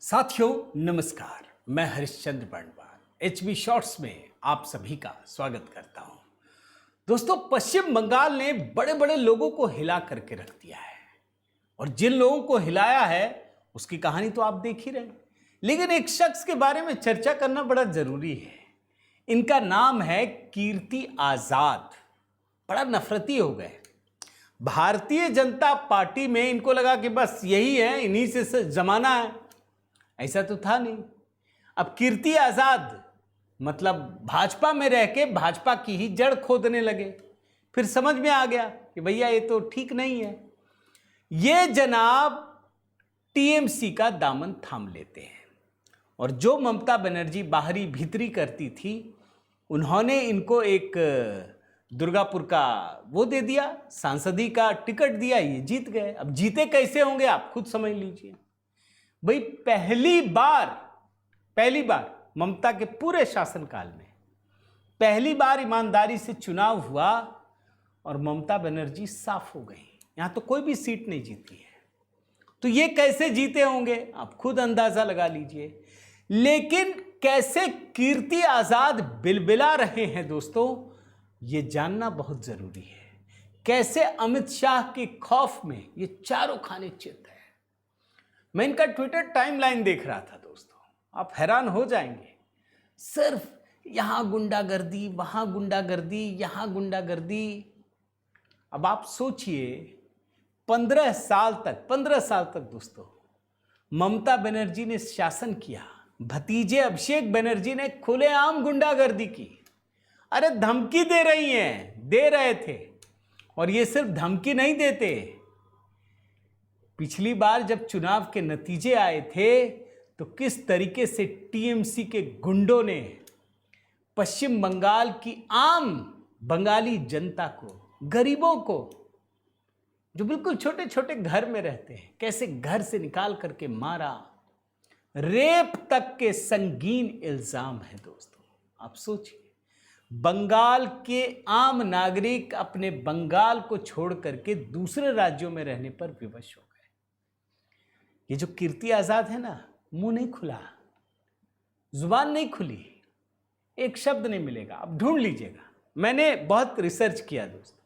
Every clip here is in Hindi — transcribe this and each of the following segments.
साथियों नमस्कार, मैं हरिश्चंद्र बंडवाल एचबी शॉर्ट्स में आप सभी का स्वागत करता हूं। दोस्तों, पश्चिम बंगाल ने बड़े बड़े लोगों को हिला करके रख दिया है और जिन लोगों को हिलाया है उसकी कहानी तो आप देख ही रहे हैं, लेकिन एक शख्स के बारे में चर्चा करना बड़ा जरूरी है। इनका नाम है कीर्ति आजाद। बड़ा नफरती हो गए। भारतीय जनता पार्टी में इनको लगा कि बस यही है, इन्हीं से जमाना है। ऐसा तो था नहीं। अब कीर्ति आजाद मतलब भाजपा में रह के भाजपा की ही जड़ खोदने लगे। फिर समझ में आ गया कि भैया ये तो ठीक नहीं है। ये जनाब टीएमसी का दामन थाम लेते हैं और जो ममता बनर्जी बाहरी भीतरी करती थी, उन्होंने इनको एक दुर्गापुर का वो दे दिया, सांसदी का टिकट दिया, ये जीत गए। अब जीते कैसे होंगे आप खुद समझ लीजिए। भाई पहली बार ममता के पूरे शासनकाल में पहली बार ईमानदारी से चुनाव हुआ और ममता बनर्जी साफ हो गई। यहां तो कोई भी सीट नहीं जीती है, तो ये कैसे जीते होंगे आप खुद अंदाजा लगा लीजिए। लेकिन कैसे कीर्ति आजाद बिलबिला रहे हैं दोस्तों, ये जानना बहुत जरूरी है। कैसे अमित शाह के खौफ में ये चारों खाने चित है। मैं इनका ट्विटर टाइमलाइन देख रहा था दोस्तों, आप हैरान हो जाएंगे। सिर्फ यहां गुंडागर्दी, वहां गुंडागर्दी, यहां गुंडागर्दी। अब आप सोचिए 15 साल तक दोस्तों ममता बनर्जी ने शासन किया। भतीजे अभिषेक बनर्जी ने खुलेआम गुंडागर्दी की। अरे धमकी दे रहे थे। और ये सिर्फ धमकी नहीं देते। पिछली बार जब चुनाव के नतीजे आए थे तो किस तरीके से टीएमसी के गुंडों ने पश्चिम बंगाल की आम बंगाली जनता को, गरीबों को, जो बिल्कुल छोटे छोटे घर में रहते हैं, कैसे घर से निकाल करके मारा। रेप तक के संगीन इल्जाम है दोस्तों। आप सोचिए, बंगाल के आम नागरिक अपने बंगाल को छोड़ करके दूसरे राज्यों में रहने पर विवश हो गए। ये जो कीर्ति आजाद है ना, मुंह नहीं खुला, जुबान नहीं खुली, एक शब्द नहीं मिलेगा। अब ढूंढ लीजिएगा। मैंने बहुत रिसर्च किया दोस्तों,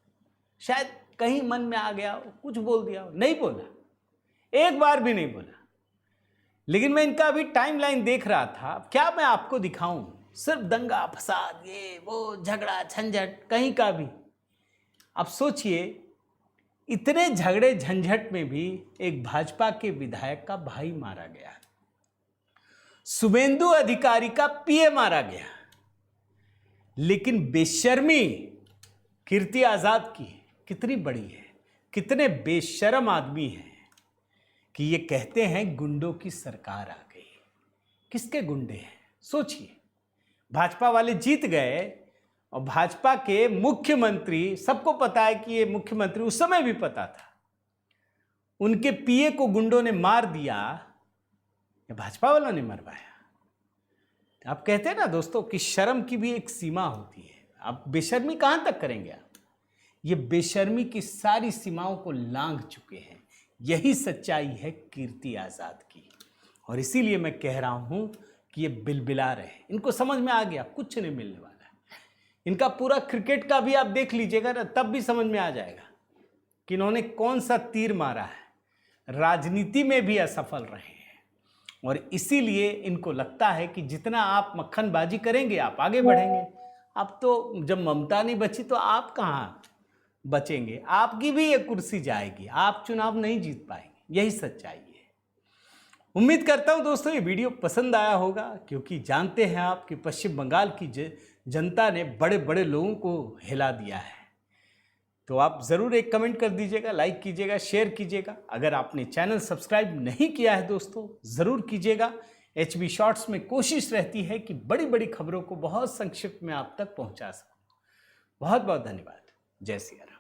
शायद कहीं मन में आ गया हो, कुछ बोल दिया हो। नहीं बोला, एक बार भी नहीं बोला। लेकिन मैं इनका अभी टाइमलाइन देख रहा था। क्या मैं आपको दिखाऊं? सिर्फ दंगा फसाद, ये वो, झगड़ा झंझट, कहीं का भी। अब सोचिए, इतने झगड़े झंझट में भी एक भाजपा के विधायक का भाई मारा गया, शुभेंदु अधिकारी का पीए मारा गया। लेकिन बेशर्मी कीर्ति आजाद की कितनी बड़ी है। कितने बेशर्म आदमी हैं कि ये कहते हैं गुंडों की सरकार आ गई। किसके गुंडे हैं सोचिए। भाजपा वाले जीत गए और भाजपा के मुख्यमंत्री, सबको पता है कि ये मुख्यमंत्री, उस समय भी पता था, उनके पीए को गुंडों ने मार दिया या भाजपा वालों ने मरवाया। आप कहते हैं ना दोस्तों कि शर्म की भी एक सीमा होती है। आप बेशर्मी कहां तक करेंगे आप? ये बेशर्मी की सारी सीमाओं को लांघ चुके हैं। यही सच्चाई है कीर्ति आजाद की। और इसीलिए मैं कह रहा हूं कि ये बिलबिला रहे। इनको समझ में आ गया कुछ नहीं मिलने वाला है। इनका पूरा क्रिकेट का भी आप देख लीजिएगा ना, तब भी समझ में आ जाएगा कि इन्होंने कौन सा तीर मारा है। राजनीति में भी असफल रहे हैं और इसीलिए इनको लगता है कि जितना आप मक्खनबाजी करेंगे आप आगे बढ़ेंगे। अब तो जब ममता नहीं बची तो आप कहाँ बचेंगे? आपकी भी ये कुर्सी जाएगी, आप चुनाव नहीं जीत पाएंगे। यही सच्चाई है। उम्मीद करता हूं दोस्तों ये वीडियो पसंद आया होगा, क्योंकि जानते हैं आप कि पश्चिम बंगाल की जनता ने बड़े बड़े लोगों को हिला दिया है। तो आप ज़रूर एक कमेंट कर दीजिएगा, लाइक कीजिएगा, शेयर कीजिएगा। अगर आपने चैनल सब्सक्राइब नहीं किया है दोस्तों, ज़रूर कीजिएगा। एचबी शॉर्ट्स में कोशिश रहती है कि बड़ी बड़ी खबरों को बहुत संक्षिप्त में आप तक पहुंचा सकूं। बहुत बहुत धन्यवाद। जय सिया राम।